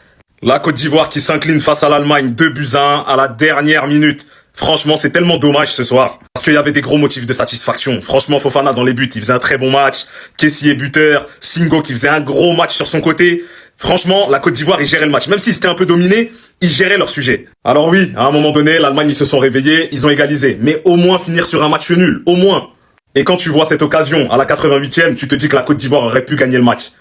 La Côte d'Ivoire qui s'incline face à l'Allemagne 2-1 à la dernière minute. Franchement, c'est tellement dommage ce soir. Parce qu'il y avait des gros motifs de satisfaction. Franchement, Fofana dans les buts, il faisait un très bon match. Kessié buteur. Singo qui faisait un gros match sur son côté. Franchement, la Côte d'Ivoire, ils géraient le match. Même s'ils étaient un peu dominés, ils géraient leur sujet. Alors oui, à un moment donné, l'Allemagne, ils se sont réveillés, ils ont égalisé. Mais au moins finir sur un match nul. Au moins. Et quand tu vois cette occasion à la 88e, tu te dis que la Côte d'Ivoire aurait pu gagner le match.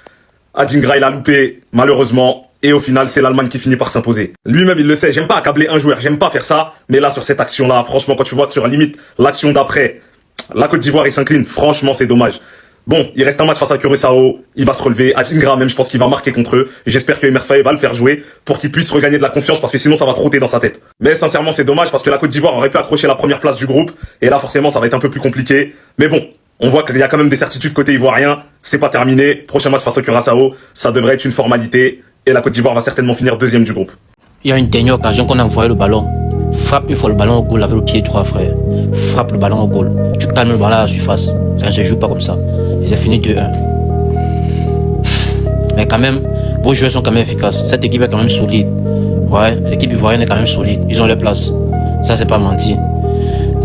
Adingra, il a loupé, malheureusement. Et au final, c'est l'Allemagne qui finit par s'imposer. Lui-même, il le sait. J'aime pas accabler un joueur. J'aime pas faire ça. Mais là, sur cette action-là, franchement, quand tu vois que sur la limite, l'action d'après, la Côte d'Ivoire, il s'incline. Franchement, c'est dommage. Bon, il reste un match face à Curaçao. Il va se relever. Adingra, même, je pense qu'il va marquer contre eux. J'espère que Emers Faé va le faire jouer pour qu'il puisse regagner de la confiance parce que sinon, ça va trotter dans sa tête. Mais sincèrement, c'est dommage parce que la Côte d'Ivoire aurait pu accrocher la première place du groupe. Et là, forcément, ça va être un peu plus compliqué. Mais bon. On voit qu'il y a quand même des certitudes côté ivoirien. C'est pas terminé. Prochain match face au Curaçao. Ça devrait être une formalité. Et la Côte d'Ivoire va certainement finir 2e du groupe.
Il y a une dernière occasion qu'on a envoyé le ballon. Frappe une fois le ballon au goal avec le pied droit, frère. Frappe le ballon au goal. Tu calmes le ballon à la surface. Ça ne se joue pas comme ça. Et c'est fini 2-1. Mais quand même, vos joueurs sont quand même efficaces. Cette équipe est quand même solide. Ouais, l'équipe ivoirienne est quand même solide. Ils ont leur place. Ça, c'est pas menti.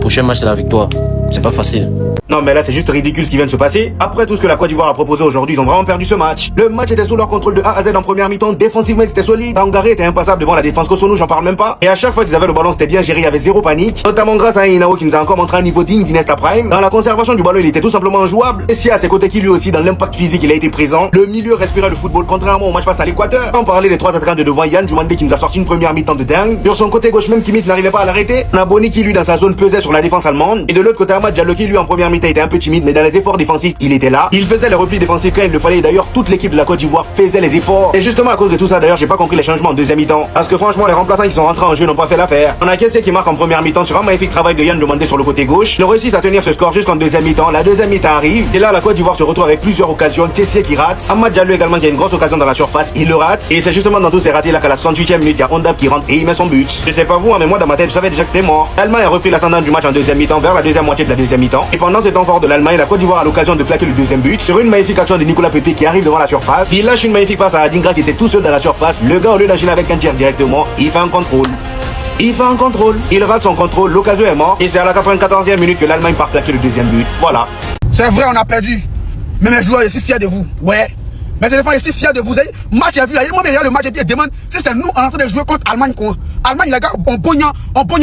Prochain match, c'est la victoire. C'est pas facile.
Non mais là c'est juste ridicule ce qui vient de se passer. Après tout ce que la Côte d'Ivoire a proposé aujourd'hui, ils ont vraiment perdu ce match. Le match était sous leur contrôle de A à Z en première mi-temps. Défensivement c'était solide. Tangaré était impassable devant la défense Kosonou, j'en parle même pas. Et à chaque fois qu'ils avaient le ballon c'était bien géré, il y avait zéro panique. Notamment grâce à un Inao qui nous a encore montré un niveau digne d'Inesta Prime. Dans la conservation du ballon il était tout simplement injouable. Et si à ses côtés qui lui aussi dans l'impact physique il a été présent. Le milieu respirait le football contrairement au match face à l'Équateur. On parlait des 3 attaquants de devant, Yann Djoumandé qui nous a sorti une première mi-temps de dingue. Sur son côté gauche même Kimmich n'arrivait pas à l'arrêter. Naboni qui lui dans sa zone pesait sur la défense allemande. Et de l'autre côté Ahmad Diallo qui lui en première mi-temps était un peu timide mais dans les efforts défensifs, il était là. Il faisait les replis défensifs quand il le fallait. D'ailleurs, toute l'équipe de la Côte d'Ivoire faisait les efforts. Et justement, à cause de tout ça, d'ailleurs, j'ai pas compris les changements en deuxième mi-temps. Parce que franchement, les remplaçants qui sont rentrés en jeu n'ont pas fait l'affaire. On a Kessié qui marque en première mi-temps sur un magnifique travail de Yann Djoumandé sur le côté gauche. Ils réussissent à tenir ce score jusqu'en deuxième mi-temps. La deuxième mi-temps arrive. Et là, la Côte d'Ivoire se retrouve avec plusieurs occasions. Kessié qui rate. Ahmad Diallo également qui a une grosse occasion dans la surface. Il le rate. Et c'est justement dans tous ces ratés là qu'à la 68e minute, il y a Ondav qui rentre et il met son but. Je sais pas vous, hein, mais moi dans ma tête, je savais déjà que c'était mort. L'Allemagne a repris l'ascendant du match en deuxième mi-temps vers la deuxième moitié de la deuxième mi-temps. Et pendant ce temps fort de l'Allemagne, la Côte d'Ivoire a l'occasion de claquer le deuxième but sur une magnifique action de Nicolas Pepe qui arrive devant la surface. Il lâche une magnifique passe à Adingra qui était tout seul dans la surface. Le gars au lieu d'agir avec un tir directement, il fait un contrôle. Il rate son contrôle, l'occasion est morte et c'est à la 94e minute que l'Allemagne part claquer le deuxième but. Voilà.
C'est vrai, on a perdu. Mais mes joueurs, je suis fier de vous. Ouais. Mes éléphants, je suis fier de vous. Match, j'ai vu, il m'a le match et puis il demande si c'est nous en train de jouer contre Allemagne. Allemagne, les gars, on pognon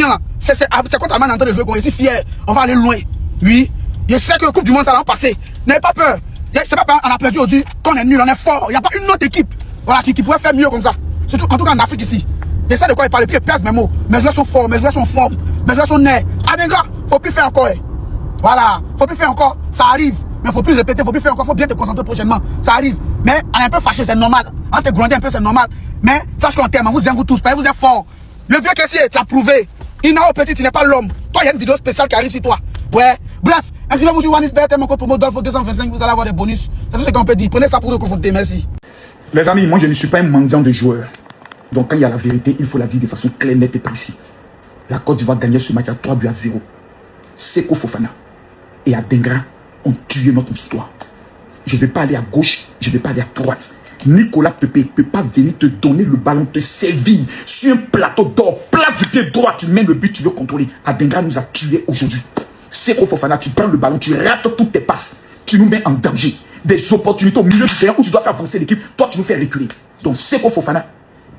là. C'est contre Allemagne en train de jouer. Je suis fier. On va aller loin. Oui. Je sais que la Coupe du Monde, ça va passer. N'ayez pas peur. C'est pas parce qu'on a perdu aujourd'hui qu'on est nul, on est fort. Il n'y a pas une autre équipe voilà, qui pourrait faire mieux comme ça. Surtout, en tout cas en Afrique ici. Je sais de quoi il parle, et puis il pèse mes mots. Mes joueurs sont forts, mes joueurs sont forts, mes joueurs sont nés. Adingra, faut plus faire encore. Voilà, faut plus faire encore, ça arrive. Mais faut plus répéter, faut plus faire encore, faut bien te concentrer prochainement. Ça arrive. Mais on est un peu fâché, c'est normal. On te grondé un peu, c'est normal. Mais sache qu'on t'aime, vous aimez vous tous, vous êtes forts. Le vieux caissier, tu l'as prouvé. Inao petit, tu n'es pas l'homme. Toi, il y a une vidéo spéciale qui arrive sur toi. Ouais. Bref, inscrivez-vous sur OneIsBet, mon code promo Dolpho 225, vous allez avoir des bonus. C'est tout ce qu'on peut dire. Prenez ça pour le conforter, merci.
Les amis, moi je ne suis pas un mendiant de joueurs.
Donc quand il y a la vérité, il faut la dire de façon claire, nette et précise. La Côte d'Ivoire gagnait ce match à 3-0. Seko Fofana et Adengra ont tué notre victoire. Je ne vais pas aller à gauche, je ne vais pas aller à droite. Nicolas Pepe ne peut pas venir te donner le ballon, te servir sur un plateau d'or, plat du pied droit, tu mets le but, tu veux contrôler. Adengra nous a tués aujourd'hui. Seko Fofana, tu prends le ballon, tu rates toutes tes passes, tu nous mets en danger. Des opportunités au milieu du terrain où tu dois faire avancer l'équipe, toi tu nous fais reculer. Donc Seko Fofana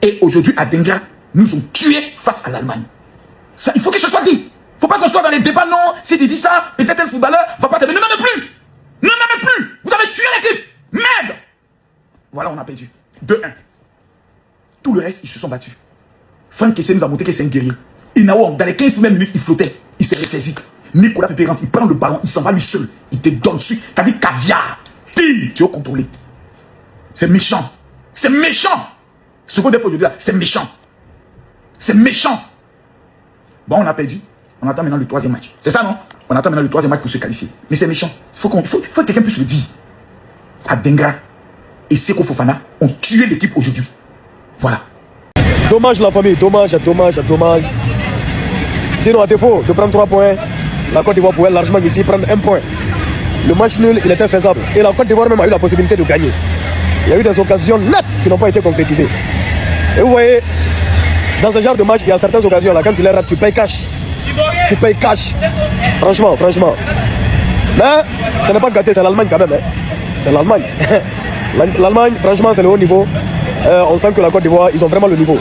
et aujourd'hui Adengra nous ont tués face à l'Allemagne. Ça, il faut que ce soit dit. Il ne faut pas qu'on soit dans les débats, non. Si tu dis ça, peut-être un footballeur va pas t'aimer. Ne m'aimez plus. Ne m'aimez plus. Vous avez tué l'équipe. Merde. Voilà, on a perdu. 2-1. Tout le reste, ils se sont battus. Franck Kessé nous a montré que c'est un guerrier. Inao, dans les 15 premières minutes, il flottait. Il s'est ressaisi. Nicolas Pepe rentre, il prend le ballon, il s'en va lui seul. Il te donne dessus. T'as dit caviar. Tire. Tu veux contrôler. C'est méchant. C'est méchant. Ce qu'on dit aujourd'hui là, c'est méchant. C'est méchant. Bon, on a perdu. On attend maintenant le 3e match. C'est ça, non? On attend maintenant le 3e match pour se qualifier. Mais c'est méchant. Faut que quelqu'un puisse le dire. Adengra et Seko Fofana ont tué l'équipe aujourd'hui. Voilà.
Dommage la famille, dommage. Sinon, à défaut de prendre 3 points, la Côte d'Ivoire pouvait largement ici prendre 1 point. Le match nul, il était faisable. Et la Côte d'Ivoire même a eu la possibilité de gagner. Il y a eu des occasions nettes qui n'ont pas été concrétisées. Et vous voyez, dans ce genre de match, il y a certaines occasions là, quand tu les rates, tu payes cash. Tu payes cash. Franchement. Mais ce n'est pas gâté, c'est l'Allemagne quand même. Hein. C'est l'Allemagne. L'Allemagne, franchement, c'est le haut niveau. On sent que la Côte d'Ivoire, ils ont vraiment le niveau.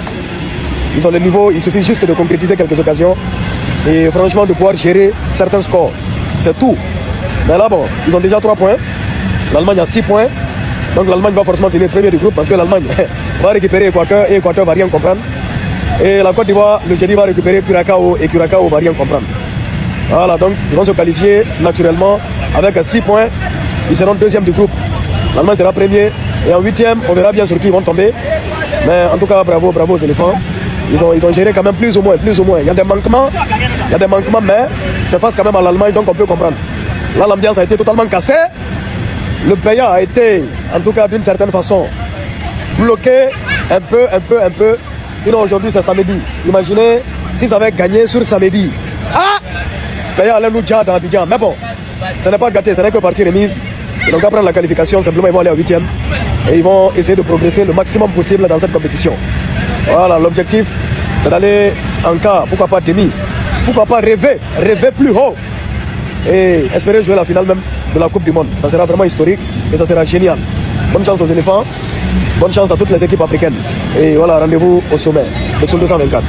Ils ont le niveau, il suffit juste de concrétiser quelques occasions. Et franchement, de pouvoir gérer certains scores. C'est tout. Mais là, bon, ils ont déjà 3 points. L'Allemagne a 6 points. Donc l'Allemagne va forcément finir premier du groupe parce que l'Allemagne va récupérer Équateur et Équateur va rien comprendre. Et la Côte d'Ivoire, le jeudi, va récupérer Curacao et Curacao va rien comprendre. Voilà, donc ils vont se qualifier naturellement avec 6 points. Ils seront 2e du groupe. L'Allemagne sera premier et en 8e, on verra bien sur qui ils vont tomber. Mais en tout cas, bravo aux éléphants. Ils ont géré quand même plus ou moins. Il y a des manquements, mais c'est face quand même à l'Allemagne, donc on peut comprendre. Là, l'ambiance a été totalement cassée. Le pays a été, en tout cas d'une certaine façon, bloqué un peu. Sinon aujourd'hui c'est samedi. Imaginez s'ils avaient gagné sur samedi. Ah, le pays allait nous dire dans Abidjan. Mais bon, ce n'est pas gâté, ce n'est que partie remise. Ils n'ont qu'à prendre la qualification, simplement ils vont aller au 8e. Et ils vont essayer de progresser le maximum possible dans cette compétition. Voilà, l'objectif c'est d'aller en cas, pourquoi pas demi. Pourquoi pas rêver plus haut. Et espérer jouer la finale même de la Coupe du Monde. Ça sera vraiment historique et ça sera génial. Bonne chance aux éléphants, bonne chance à toutes les équipes africaines. Et voilà, rendez-vous au sommet, le Soul 224.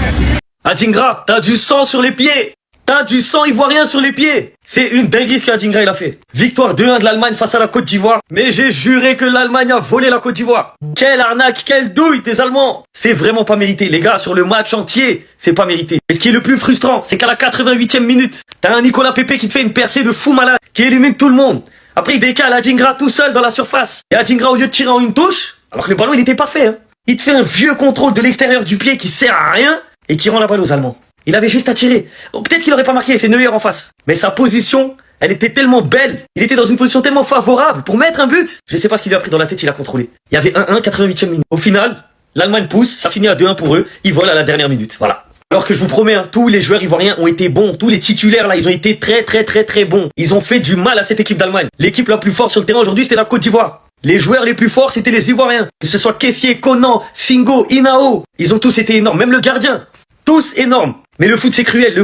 Adingra, t'as du sang sur les pieds. T'as du sang ivoirien sur les pieds. C'est une dinguerie ce qu'Adingra il a fait. Victoire 2-1 de l'Allemagne face à la Côte d'Ivoire. Mais j'ai juré que l'Allemagne a volé la Côte d'Ivoire. Quelle arnaque, quelle douille des Allemands. C'est vraiment pas mérité. Les gars, sur le match entier, c'est pas mérité. Et ce qui est le plus frustrant, c'est qu'à la 88e minute, t'as un Nicolas Pepe qui te fait une percée de fou malade, qui élimine tout le monde. Après, il décale Adingra tout seul dans la surface. Et Adingra, au lieu de tirer en une touche, alors que le ballon, il était parfait, hein, il te fait un vieux contrôle de l'extérieur du pied qui sert à rien et qui rend la balle aux Allemands. Il avait juste à tirer. Peut-être qu'il aurait pas marqué, c'est Neuer en face. Mais sa position, elle était tellement belle. Il était dans une position tellement favorable pour mettre un but. Je sais pas ce qu'il lui a pris dans la tête, il a contrôlé. Il y avait 1-1, 88e minute. Au final, l'Allemagne pousse, ça finit à 2-1 pour eux. Ils volent à la dernière minute. Voilà. Alors que je vous promets, hein, tous les joueurs ivoiriens ont été bons. Tous les titulaires, là, ils ont été très bons. Ils ont fait du mal à cette équipe d'Allemagne. L'équipe la plus forte sur le terrain aujourd'hui, c'était la Côte d'Ivoire. Les joueurs les plus forts, c'était les Ivoiriens. Que ce soit Kessié, Conan, Singo, Inao. Ils ont tous été énormes. Même le gardien. Tous énormes. Mais le foot, c'est cruel.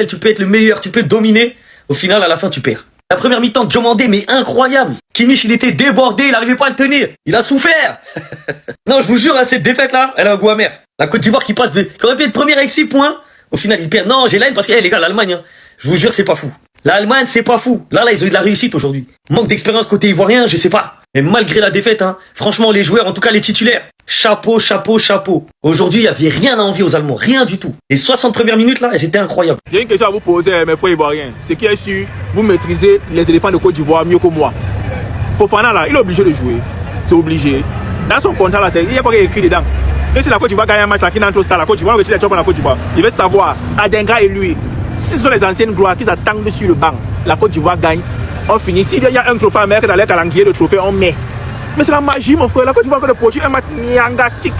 Tu peux être le meilleur, tu peux dominer. Au final, à la fin, tu perds. La première mi-temps de Diomandé, mais incroyable. Kimmich, il était débordé, il n'arrivait pas à le tenir. Il a souffert. Non, je vous jure, cette défaite-là, elle a un goût amer. La Côte d'Ivoire qui aurait pu être première avec 6 points. Au final, il perd. Non, j'ai la haine parce que, les gars, l'Allemagne, hein, je vous jure, c'est pas fou. L'Allemagne, c'est pas fou. Là, ils ont eu de la réussite aujourd'hui. Manque d'expérience côté ivoirien, je sais pas. Mais malgré la défaite, hein, franchement, les joueurs, en tout cas les titulaires, chapeau. Aujourd'hui, il n'y avait rien à envier aux Allemands, rien du tout. Les 60 premières minutes, là, elles étaient incroyables.
J'ai une question à vous poser, mes frères ivoiriens. Ce qui est sûr, vous maîtrisez les éléphants de Côte d'Ivoire mieux que moi. Fofana, là, il est obligé de jouer. C'est obligé. Dans son contrat, là, il y a quoi qui est écrit dedans. Que si la Côte d'Ivoire gagne un match à la Côte d'Ivoire, on retire les champions de la Côte d'Ivoire. Il veut savoir, Adengra et lui, si ce sont les anciennes gloires qui attendent sur le banc, la Côte d'Ivoire gagne, on finit. S'il y a un trophée à mettre dans les calendriers de trophées, on met. Mais c'est la magie, mon frère. La Côte d'Ivoire de produire un match niangastique.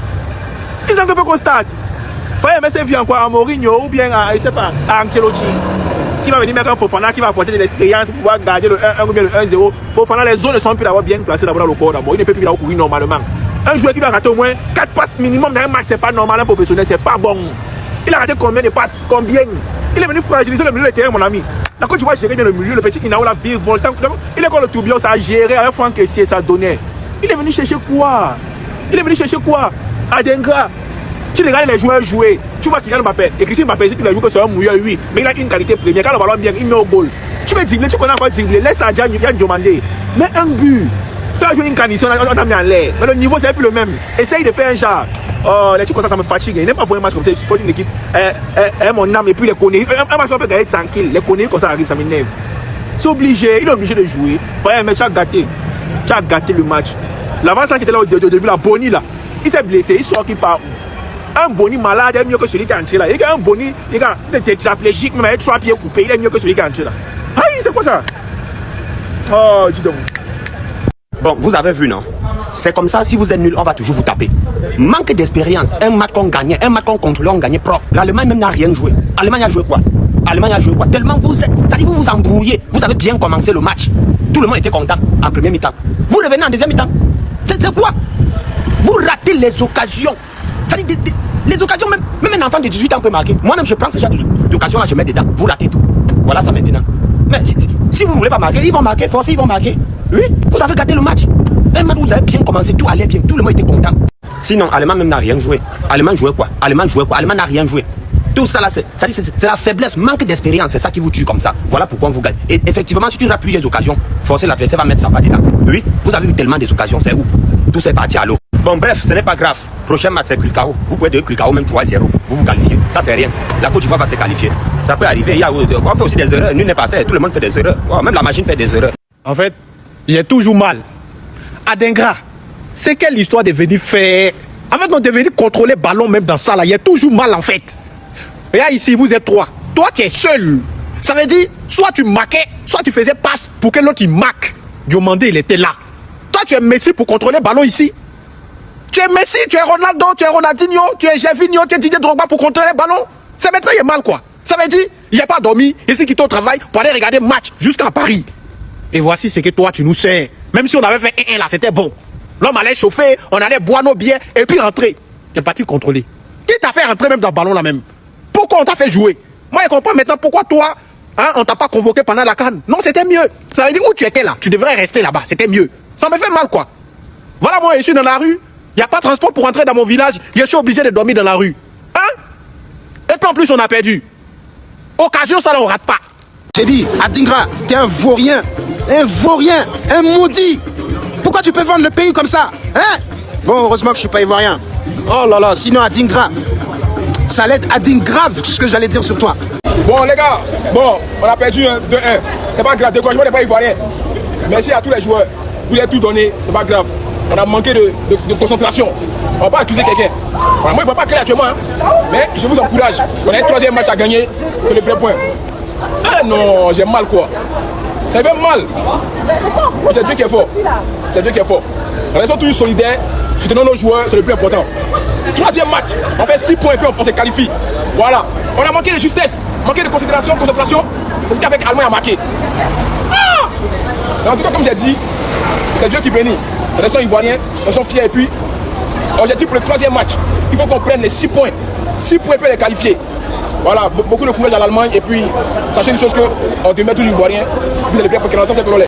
Ils ça que je constate. Voyez, mais c'est bien quoi, à Mourinho ou bien à, je sais pas, à Ancelotti, qui va venir mettre un Fofana, qui va apporter de l'expérience pour pouvoir garder le 1-1 ou bien le 1-0. Fofana, les zones ne sont plus d'avoir bien placées d'abord dans le corps d'abord. Il ne peut plus là courir normalement. Un joueur qui va rater au moins 4 passes minimum dans un match, c'est pas normal, un professionnel, c'est pas bon. Il a raté combien de passes? Combien? Il est venu fragiliser le milieu de terrain, mon ami. Là, quand tu vois gérer bien le milieu, le petit Inao, la vie, voltant, il est comme le tourbillon, ça a géré avec Franck Kessié, ça donnait. Il est venu chercher quoi? Il est venu chercher quoi? Adengra. Tu regardes les joueurs jouer, tu vois qu'il y a Mbappé. Et Christian Mbappé, il a joué que c'est un mouilleur, oui. Mais il a une qualité première. Quand le ballon bien, il met au goal. Tu veux dribbler, tu connais encore dribbler. Laisse à Yann demander. Mais un but. Tu as joué une condition, on a mis en l'air. Mais le niveau, c'est plus le même. Essaye de faire un genre. Oh, les trucs comme ça me fatigue. Il n'aime pas voir un match comme ça. Il supporte une équipe. Mon âme, et puis les connaît. Un match qu'on peut gagner tranquille. Les connaît comme ça arrive, ça m'énerve. C'est obligé, il est obligé de jouer. Voyez, mais tu as gâté. Tu as gâté le match. L'avant-centre qui était là au début, la Boni là. Il s'est blessé, il sort qui part. Un Boni malade est mieux que celui qui est entré là. Il y a un Boni, il est tétraplégique, mais avec 3 pieds coupés, il est mieux que celui qui est entré là. Aïe, c'est quoi ça? Oh, dis donc.
Bon, vous avez vu, non? C'est comme ça, si vous êtes nul, on va toujours vous taper. Manque d'expérience. Un match qu'on gagnait, un match qu'on contrôlait, on gagnait propre. L'Allemagne même n'a rien joué. L'Allemagne a joué quoi? L'Allemagne a joué quoi? Tellement vous êtes. Ça dit vous vous embrouillez. Vous avez bien commencé le match. Tout le monde était content en première mi-temps. Vous revenez en deuxième mi-temps. C'est quoi? Vous ratez les occasions. Ça dit les occasions, même un enfant de 18 ans peut marquer. Moi-même, je prends ce genre d'occasion là, je mets dedans. Vous ratez tout. Voilà ça maintenant. Mais si vous ne voulez pas marquer, ils vont marquer, forcément ils vont marquer. Oui, vous avez gâté le match. Un match où vous avez bien commencé, tout allait bien, tout le monde était content. Sinon, Allemagne même n'a rien joué. Allemagne jouait quoi? Allemagne jouait quoi? Allemagne n'a rien joué. Tout ça là, c'est la faiblesse, manque d'expérience, c'est ça qui vous tue comme ça. Voilà pourquoi on vous gagne. Et effectivement, si tu as plusieurs occasions, forcément l'adversaire va mettre sa part dedans. Oui, vous avez eu tellement des occasions, c'est où? Tout s'est parti à l'eau. Bon, bref, ce n'est pas grave. Prochain match, c'est Kulkao. Vous pouvez de Kulkao même 3-0. Vous vous qualifiez. Ça, c'est rien. La Côte d'Ivoire va se qualifier. Ça peut arriver. On fait aussi des erreurs. Nul n'est pas fait. Tout le monde fait des erreurs. Oh, même la machine fait des erreurs.
En fait, j'ai toujours mal. Adengra, c'est quelle histoire de venir faire? En fait, on de venir contrôler le ballon même dans ça là. Il y a toujours mal en fait. Regarde ici, vous êtes 3. Toi, tu es seul. Ça veut dire, soit tu marquais, soit tu faisais passe pour que l'autre il marque. Diomandé, il était là. Toi, tu es Messi pour contrôler le ballon ici. Tu es Messi, tu es Ronaldo, tu es Ronaldinho, tu es Gervinho, tu es Didier Drogba pour contrôler le ballon. C'est maintenant, il est mal quoi. Ça veut dire, il n'y a pas dormi, ici qui au travail pour aller regarder match jusqu'à Paris. Et voici ce que toi, tu nous sais. Même si on avait fait 1-1 là, c'était bon. L'homme allait chauffer, on allait boire nos biens et puis rentrer. Tu es parti contrôler. Qui t'a fait rentrer même dans le ballon là même? Pourquoi on t'a fait jouer? Moi, je comprends maintenant pourquoi toi, hein, on t'a pas convoqué pendant la CAN. Non, c'était mieux. Ça veut dire où tu étais là. Tu devrais rester là-bas. C'était mieux. Ça me fait mal quoi. Voilà, moi, je suis dans la rue. Il n'y a pas de transport pour rentrer dans mon village. Je suis obligé de dormir dans la rue. Hein? Et puis en plus, on a perdu. Occasion, ça là, on rate pas.
J'ai dit, Adingra, t'es un vaurien. Un vaurien. Un maudit. Pourquoi tu peux vendre le pays comme ça? Hein? Bon, heureusement que je suis pas ivoirien. Oh là là, sinon Adingra, ça allait être Adingrave, ce que j'allais dire sur toi.
Bon les gars, bon, on a perdu 2-1. C'est pas grave, découragement n'est pas ivoirien. Merci à tous les joueurs. Vous avez tout donné, c'est pas grave. On a manqué de concentration. On va pas accuser quelqu'un. Voilà, moi je ne vois pas clair actuellement, hein. Mais je vous encourage. On a un 3e match à gagner, c'est le vrai point. Ah non, j'ai mal quoi. Ça fait mal. Bon, c'est Dieu qui est fort. C'est Dieu qui est fort. Restons toujours solidaires, soutenons nos joueurs, c'est le plus important. 3e match, on fait 6 points et puis on se qualifie. Voilà. On a manqué de justesse, manqué de concentration. C'est ce qu'avec Allemagne a marqué. Ah! Mais en tout cas, comme j'ai dit, c'est Dieu qui bénit. Restons ivoiriens, restons fiers et puis, objectif pour le 3e match, il faut qu'on prenne les 6 points. 6 points pour les qualifier. Voilà, beaucoup de courage à l'Allemagne et puis, sachez une chose que on demeure toujours ivoirien, vous allez faire pour que l'ensemble c'est congolais.